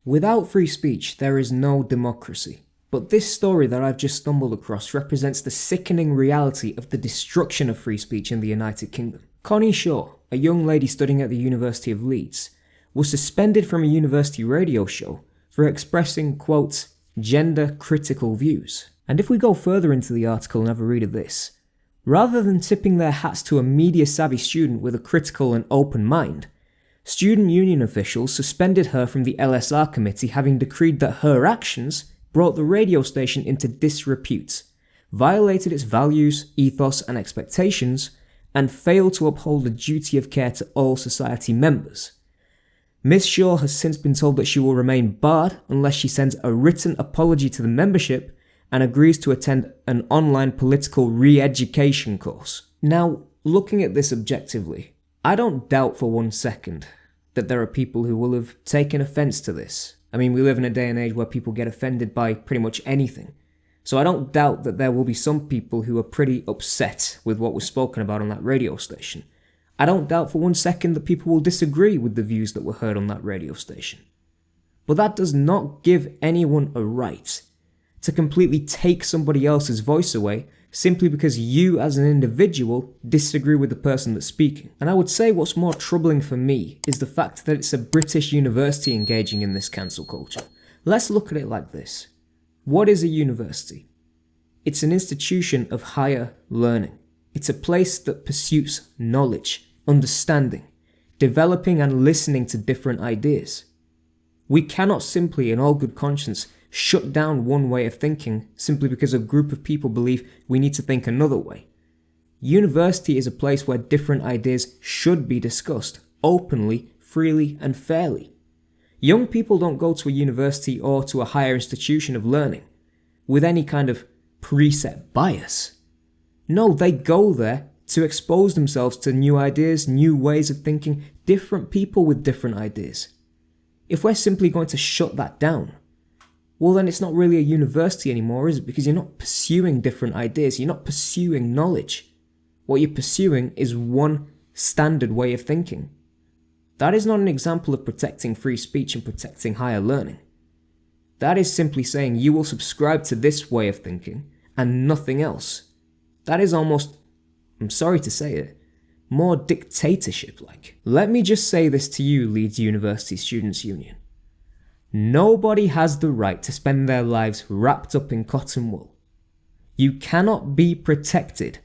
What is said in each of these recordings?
Without free speech, there is no democracy. But this story that I've just stumbled across represents the sickening reality of the destruction of free speech in the United Kingdom. Connie Shaw, a young lady studying at the University of Leeds, was suspended from a university radio show for expressing, quote, gender-critical views. And if we go further into the article and have a read of this, rather than tipping their hats to a media-savvy student with a critical and open mind, student union officials suspended her from the LSR committee, having decreed that her actions brought the radio station into disrepute, violated its values, ethos and expectations, and failed to uphold the duty of care to all society members. Ms. Shaw has since been told that she will remain barred unless she sends a written apology to the membership and agrees to attend an online political re-education course. Now, looking at this objectively, I don't doubt for one second that there are people who will have taken offence to this. I mean, we live in a day and age where people get offended by pretty much anything. So I don't doubt that there will be some people who are pretty upset with what was spoken about on that radio station. I don't doubt for one second that people will disagree with the views that were heard on that radio station. But that does not give anyone a right to completely take somebody else's voice away simply because you as an individual disagree with the person that's speaking. And I would say what's more troubling for me is the fact that it's a British university engaging in this cancel culture. Let's look at it like this. What is a university? It's an institution of higher learning. It's a place that pursues knowledge, understanding, developing and listening to different ideas. We cannot simply, in all good conscience, shut down one way of thinking simply because a group of people believe we need to think another way. University is a place where different ideas should be discussed openly, freely and fairly. Young people don't go to a university or to a higher institution of learning with any kind of preset bias. No, they go there to expose themselves to new ideas, new ways of thinking, different people with different ideas. If we're simply going to shut that down, well then it's not really a university anymore, is it? Because you're not pursuing different ideas, you're not pursuing knowledge. What you're pursuing is one standard way of thinking. That is not an example of protecting free speech and protecting higher learning. That is simply saying you will subscribe to this way of thinking and nothing else. That is almost, I'm sorry to say it, more dictatorship-like. Let me just say this to you, Leeds University Students' Union. Nobody has the right to spend their lives wrapped up in cotton wool. You cannot be protected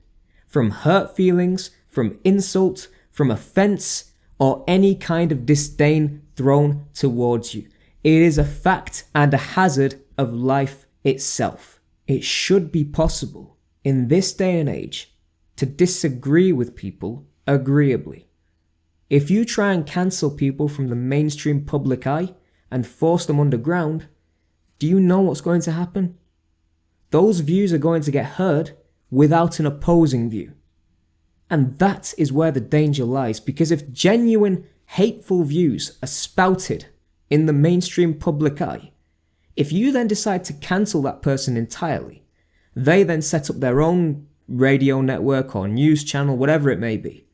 from hurt feelings, from insult, from offence, or any kind of disdain thrown towards you. It is a fact and a hazard of life itself. It should be possible in this day and age to disagree with people agreeably. If you try and cancel people from the mainstream public eye and force them underground, do you know what's going to happen? Those views are going to get heard without an opposing view. And that is where the danger lies, because if genuine hateful views are spouted in the mainstream public eye, if you then decide to cancel that person entirely, they then set up their own radio network or news channel, whatever it may be,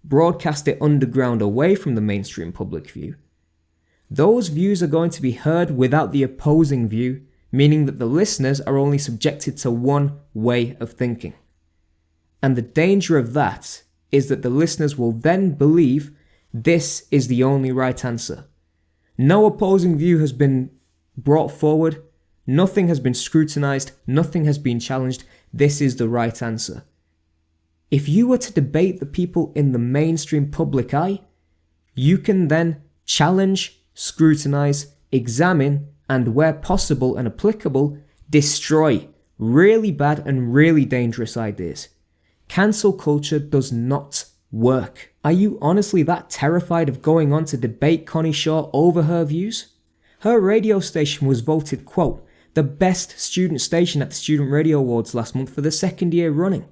broadcast it underground away from the mainstream public view, those views are going to be heard without the opposing view, meaning that the listeners are only subjected to one way of thinking. And the danger of that is that the listeners will then believe this is the only right answer. No opposing view has been brought forward, nothing has been scrutinized, nothing has been challenged, this is the right answer. If you were to debate the people in the mainstream public eye, you can then challenge, scrutinize, examine, and where possible and applicable, destroy really bad and really dangerous ideas. Cancel culture does not work. Are you honestly that terrified of going on to debate Connie Shaw over her views? Her radio station was voted, quote, the best student station at the Student Radio Awards last month for the second year running.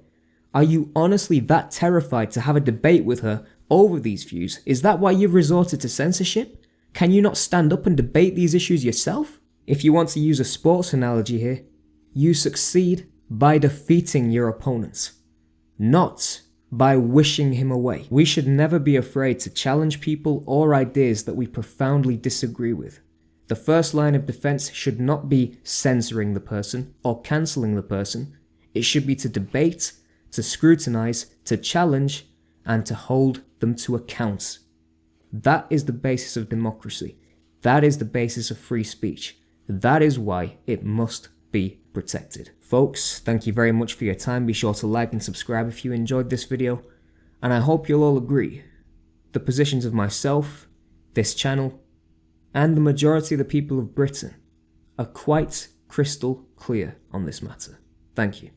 Are you honestly that terrified to have a debate with her over these views? Is that why you've resorted to censorship? Can you not stand up and debate these issues yourself? If you want to use a sports analogy here, you succeed by defeating your opponents, not by wishing him away. We should never be afraid to challenge people or ideas that we profoundly disagree with. The first line of defense should not be censoring the person or cancelling the person. It should be to debate, to scrutinize, to challenge, and to hold them to account. That is the basis of democracy. That is the basis of free speech. That is why it must be protected. Folks, thank you very much for your time. Be sure to like and subscribe if you enjoyed this video. And I hope you'll all agree, the positions of myself, this channel, and the majority of the people of Britain are quite crystal clear on this matter. Thank you.